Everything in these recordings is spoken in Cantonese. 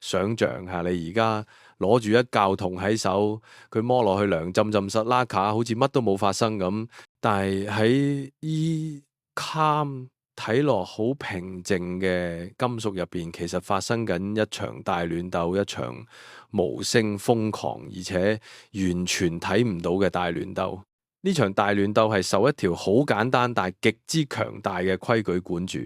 想像下，你而家攞住一嚿銅喺手，佢摸落去涼浸浸實拉卡，好似乜都冇發生咁。但係喺依 calm 睇落好平靜嘅金屬入邊，其實發生緊一場大亂鬥，一場無聲瘋狂而且完全睇唔到嘅大亂鬥。呢場大亂鬥係受一條好簡單但係極之強大嘅規矩管住，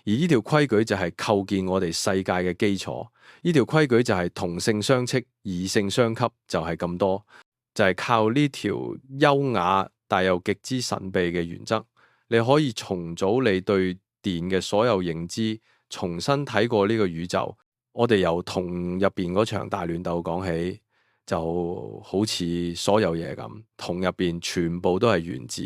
而呢條規矩就係構建我哋世界嘅基礎。呢條規矩就係同性相斥，異性相吸，就係咁多，就係靠呢條優雅但又極之神秘嘅原則，你可以重組你對電嘅所有認知，重新睇過呢個宇宙。我哋由銅入邊嗰場大亂鬥講起，就好似所有嘢咁，銅入邊全部都係原子。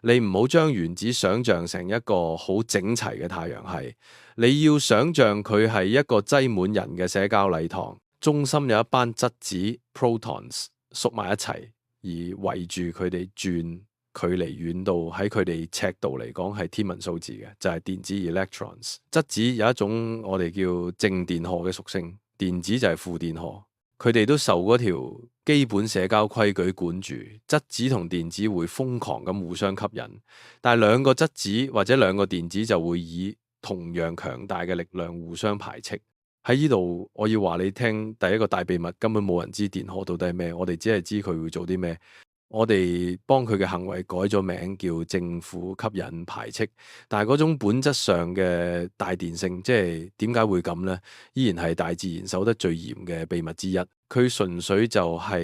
你唔好將原子想象成一個好整齊嘅太陽系，你要想象佢係一個擠滿人嘅社交禮堂，中心有一班質子 protons 縮埋一齊，而圍住佢哋轉，距離遠到喺佢哋尺度嚟講係天文數字嘅，就係電子 electrons。質子有一種我哋叫正電荷嘅屬性，電子就係負電荷。佢哋都受嗰條基本社交規矩管住，質子同電子會瘋狂咁互相吸引，但係兩個質子或者兩個電子就會以同樣強大嘅力量互相排斥。喺呢度我要話你聽，第一個大秘密根本冇人知電荷到底係咩，我哋只係知佢會做啲咩。我哋幫佢嘅行為改咗名叫正負吸引排斥，但係嗰種本質上嘅大電性，即係點解會咁呢？依然係大自然守得最嚴嘅秘密之一。佢純粹就係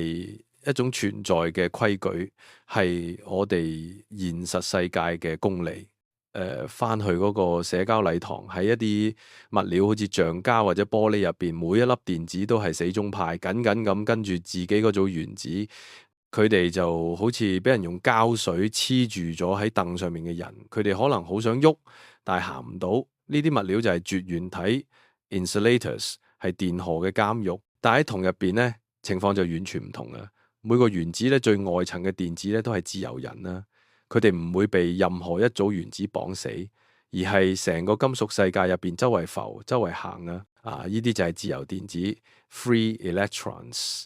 一種存在嘅規矩，係我哋現實世界嘅公理。翻去嗰個社交禮堂，喺一啲物料好似橡膠或者玻璃入邊，每一粒電子都係死忠派，緊緊咁跟住自己嗰組原子。佢哋就好似俾人用膠水黐住咗喺凳上面嘅人，佢哋可能好想喐，但係行唔到。呢啲物料就係絕緣體 insulators，係電荷嘅監獄。但係喺銅入邊呢，情況就完全唔同啦。每個原子咧最外層嘅電子咧都係自由人啦，佢哋唔會被任何一組原子綁死，而係成個金屬世界入邊周圍浮、周圍行啊！呢啲就係自由電子 free electrons。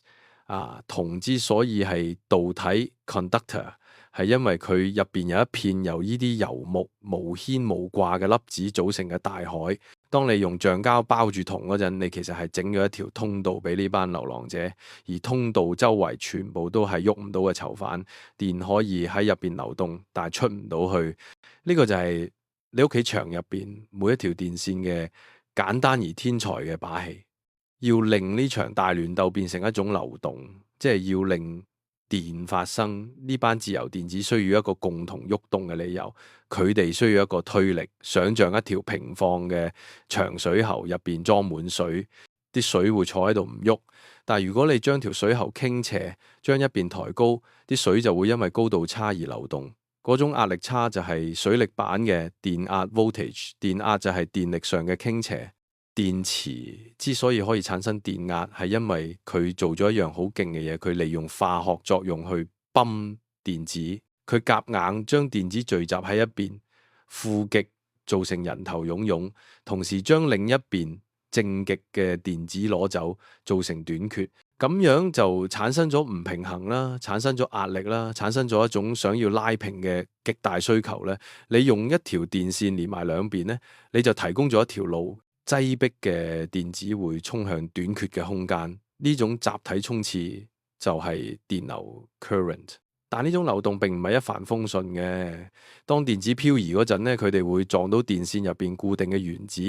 銅之所以係導體 conductor，係因為佢入邊有一片由呢啲游牧無牽無掛嘅粒子組成嘅大海。當你用橡膠包住銅嗰陣，你其實係整咗一條通道俾呢班流浪者，而通道周圍全部都係喐唔到嘅囚犯，電可以喺入邊流動，但係出唔到去。呢個就係你屋企牆入邊每一條電線嘅簡單而天才嘅把戲。要令呢場大亂鬥變成一種流動，即係要令電發生，呢班自由電子需要一個共同喐動嘅理由，佢哋需要一個推力。想像一條平放嘅長水喉入邊裝滿水，啲水會坐喺度唔喐。但係如果你將條水喉傾斜，將一邊抬高，啲水就會因為高度差而流動。嗰種壓力差就係水力板嘅電壓 voltage，電壓就係電力上嘅傾斜。電池之所以可以產生電壓，係因為佢做咗一樣好勁嘅嘢，佢利用化學作用去泵電子，佢夾硬將電子聚集喺一邊，負極造成人頭湧湧，同時將另一邊正極嘅電子攞走，造成短缺，咁樣就產生咗唔平衡啦，產生咗壓力啦，產生咗一種想要拉平嘅極大需求咧。你用一條電線連埋兩邊咧，你就提供咗一條路。擠迫嘅電子會衝向短缺嘅空間，呢種集體衝刺就係電流 current。但呢種流動並唔係一帆風順嘅。當電子漂移嗰陣咧，佢哋會撞到電線入邊固定嘅原子，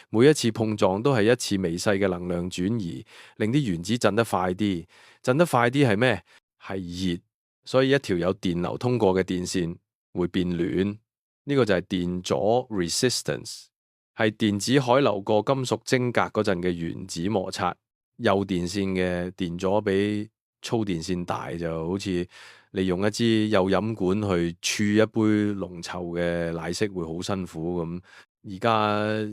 每一次碰撞都係一次微細嘅能量轉移，令啲原子震得快啲。震得快啲係咩？係熱，所以一條有電流通過嘅電線會變暖。呢個就係電阻 resistance。係電子海流過金屬晶格嗰陣嘅原子摩擦。幼電線嘅電阻比粗電線大，就好似你用一支幼飲管去儲一杯濃稠嘅奶昔會好辛苦咁。而家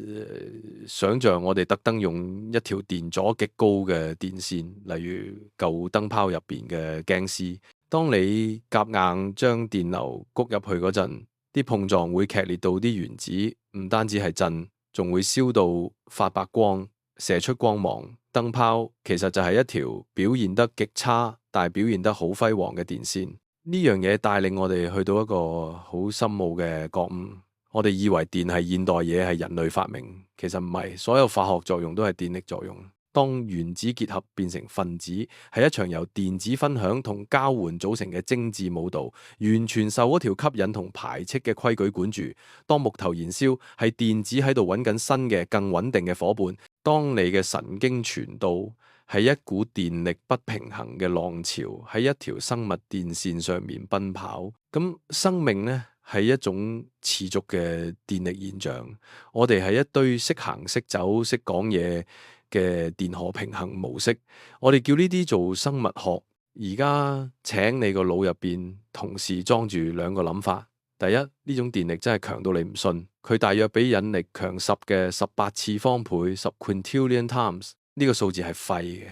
想像我哋特登用一條電阻極高嘅電線，例如舊燈泡入邊嘅鏡絲，當你夾硬將電流谷入去嗰陣，啲碰撞會劇烈到啲原子唔單止係震，仲會燒到發白光，射出光芒，燈泡其實就係一條表現得極差，但係表現得好輝煌嘅電線。呢樣嘢帶領我哋去到一個好深奧嘅覺悟。我哋以為電係現代嘢，係人類發明，其實唔係。所有化學作用都係電力作用。當原子結合變成分子，係一場由電子分享同交換組成嘅精緻舞蹈，完全受嗰條吸引同排斥嘅規矩管住。當木頭燃燒，係電子喺度揾緊新嘅更穩定嘅夥伴。當你嘅神經傳導係一股電力不平衡嘅浪潮，喺一條生物電線上面奔跑。咁生命呢，係一種持續嘅電力現象。我哋係一堆識行識走識講嘢嘅電荷平衡模式。我哋叫呢啲做生物學。而家請你個腦入邊同時裝住兩個諗法。第一，呢種電力真係強到你唔信，佢大約比引力強10嘅18次方倍，10 quintillion times。呢個數字係廢嘅，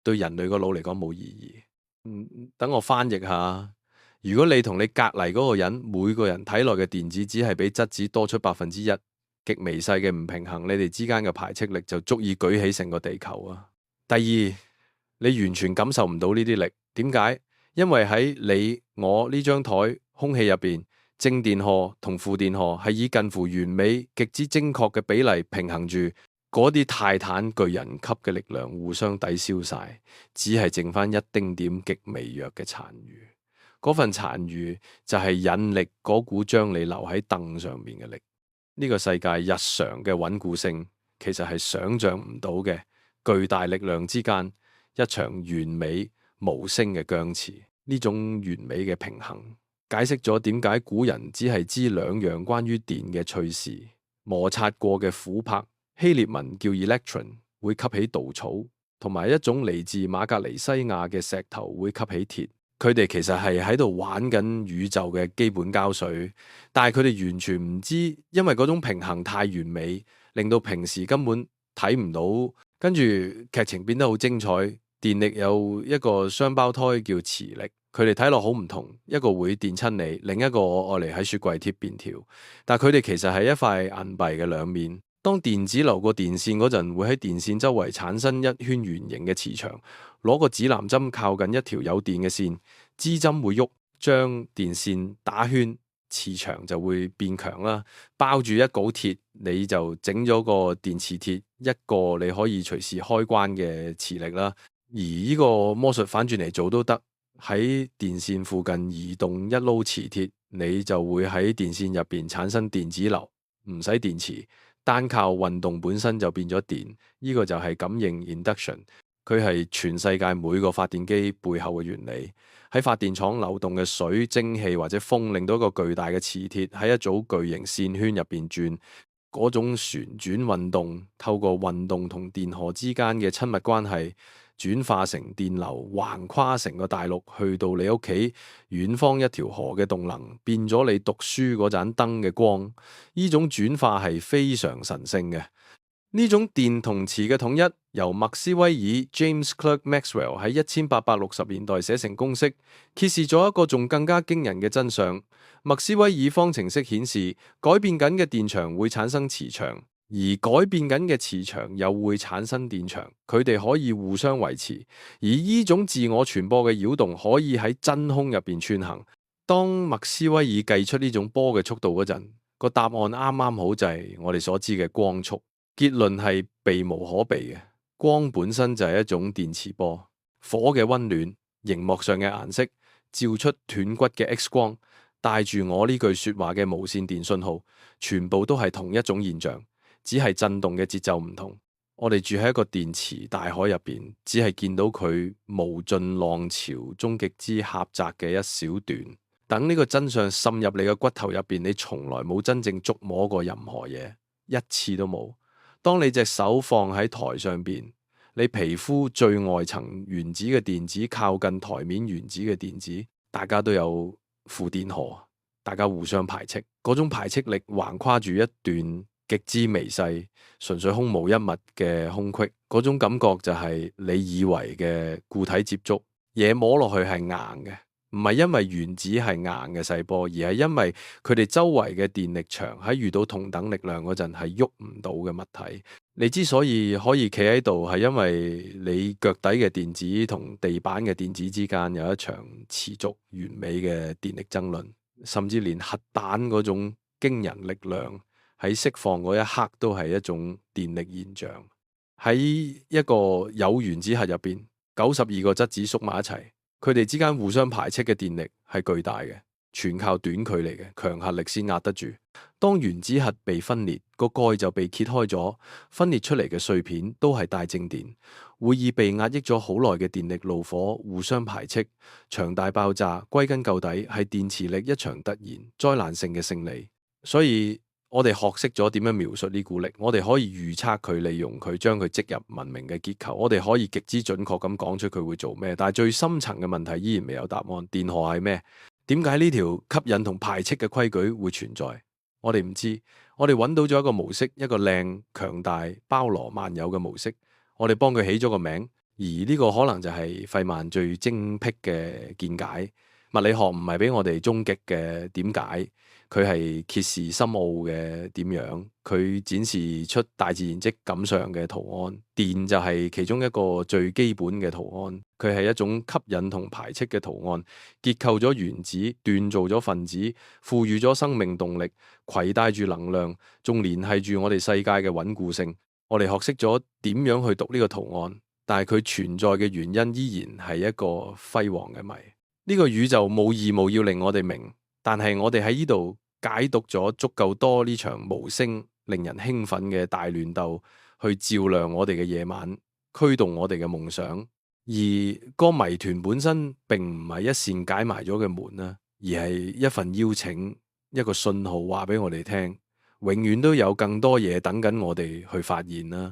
對人類個腦嚟講冇意義。等我翻譯下。如果你同你隔籬嗰個人，每個人體內嘅電子只係比質子多出1%，極微細嘅唔平衡，你哋之間嘅排斥力就足以舉起成個地球啊。第二，你完全感受唔到呢啲力，點解？因為喺你我呢張台空氣入邊，正電荷同負電荷係以近乎完美、極之精確嘅比例平衡住，嗰啲泰坦巨人級嘅力量互相抵消晒，只係剩翻一丁點極微弱嘅殘餘。嗰份殘餘就係引力嗰股將你留喺凳上面嘅力。呢個世界日常嘅穩固性其實係想象唔到嘅，巨大力量之間一場完美無聲嘅僵持。呢種完美嘅平衡解釋咗點解古人只係知2樣關於電嘅趣事。摩擦過嘅琥珀，希臘文叫 electron， 會吸起稻草，同埋一種嚟自馬格尼西亞嘅石頭會吸起鐵。佢哋其實係喺度玩緊宇宙嘅基本膠水，但係佢哋完全唔知，因為嗰種平衡太完美，令到平時根本睇唔到。跟住劇情變得好精彩。電力有一個雙胞胎叫磁力，佢哋睇落好唔同，一個會電親你，另一個我愛嚟喺雪櫃貼便條。但係佢哋其實係一塊銀幣嘅兩面。當電子流過電線嗰陣，會喺電線周圍產生一圈圓形嘅磁場。攞個指南針靠近一條有電嘅線，支針會喐，將電線打圈，磁場就會變強啦。包住一鎬鐵，你就整咗個電磁鐵，一個你可以隨時開關嘅磁力啦。而呢個魔術反轉嚟做都得，喺電線附近移動一撈磁鐵，你就會喺電線入邊產生電子流，唔使電池，單靠運動本身就變咗電。呢個就係感應 induction。佢係全世界每個發電機背後嘅原理。喺發電廠流動嘅水、蒸氣或者風，令到一個巨大嘅磁鐵喺一組巨型線圈入邊轉。嗰種旋轉運動，透過運動同電荷之間嘅親密關係，轉化成電流，橫跨成個大陸，去到你屋企遠方一條河嘅動能，變咗你讀書嗰盞燈嘅光。呢種轉化係非常神聖嘅。呢種電同磁嘅統一，由麥斯威爾 James Clerk Maxwell 喺1860年代寫成公式，揭示咗一個仲更加驚人嘅真相。麥斯威爾方程式顯示，改變緊嘅電場會產生磁場，而改變緊嘅磁場又會產生電場，佢哋可以互相維持。而呢種自我傳播嘅擾動可以喺真空入邊穿行。當麥斯威爾計出呢種波嘅速度嗰陣，個答案啱啱好就係我哋所知嘅光速。結論係避無可避嘅，光本身就係一種電磁波。火嘅溫暖，熒幕上嘅顏色，照出斷骨嘅 X 光，帶住我呢句說話嘅無線電信號，全部都係同一種現象，只係震動嘅節奏唔同。我哋住喺一個電磁大海入邊，只係見到佢無盡浪潮終極之狹窄嘅一小段。等呢個真相滲入你嘅骨頭入邊，你從來冇真正觸摸過任何嘢，一次都冇。當你隻手放喺台上邊，你皮膚最外層原子嘅電子靠近台面原子嘅電子，大家都有負電荷，大家互相排斥。嗰種排斥力橫跨住一段極之微細、純粹空無一物嘅空隙。嗰種感覺就係你以為嘅固體接觸，嘢摸落去係硬嘅，唔係因為原子係硬嘅細波，而係因為佢哋周圍嘅電力場喺遇到同等力量嗰陣係喐唔到嘅物體。你之所以可以企喺度，係因為你腳底嘅電子同地板嘅電子之間有一場持續完美嘅電力爭論，甚至連核彈嗰種驚人力量喺釋放嗰一刻都係一種電力現象。喺一個有原子核入邊，92個質子縮埋一齊，佢哋之間互相排斥嘅電力係巨大嘅，全靠短距離嘅強核力先壓得住。當原子核被分裂，個蓋就被揭開咗，分裂出嚟嘅碎片都係帶正電，會以被壓抑咗好耐嘅電力怒火互相排斥，場大爆炸。歸根究底係電磁力一場突然災難性嘅勝利。所以我哋學識咗點樣描述呢股力，我哋可以預測佢，利用佢，將佢植入文明嘅結構，我哋可以極之準確咁講出佢會做咩。但係最深層嘅問題依然未有答案。電荷係咩？點解呢條吸引同排斥嘅規矩會存在？我哋唔知。我哋揾到咗一個模式，一個靚、強大、包羅萬有嘅模式。我哋幫佢起咗個名，而呢個可能就係費曼最精闢嘅見解。物理學唔係俾我哋終極嘅點解，佢係揭示深奧嘅點樣，佢展示出大自然即感上嘅圖案。電就係其中一個最基本嘅圖案，佢係一種吸引同排斥嘅圖案，結構咗原子，鍛造咗分子，賦予咗生命動力，攜帶住能量，仲聯繫住我哋世界嘅穩固性。我哋學識咗點樣去讀呢個圖案，但係佢存在嘅原因依然係一個輝煌嘅謎。呢個宇宙冇義務要令我哋明，但係我哋喺呢度解讀咗足夠多呢場無聲、令人興奮嘅大亂鬥，去照亮我哋嘅夜晚，驅動我哋嘅夢想。而個謎團本身並唔係一扇解埋咗嘅門啦，而係一份邀請，一個信號話俾我哋聽，永遠都有更多嘢等緊我哋去發現啦。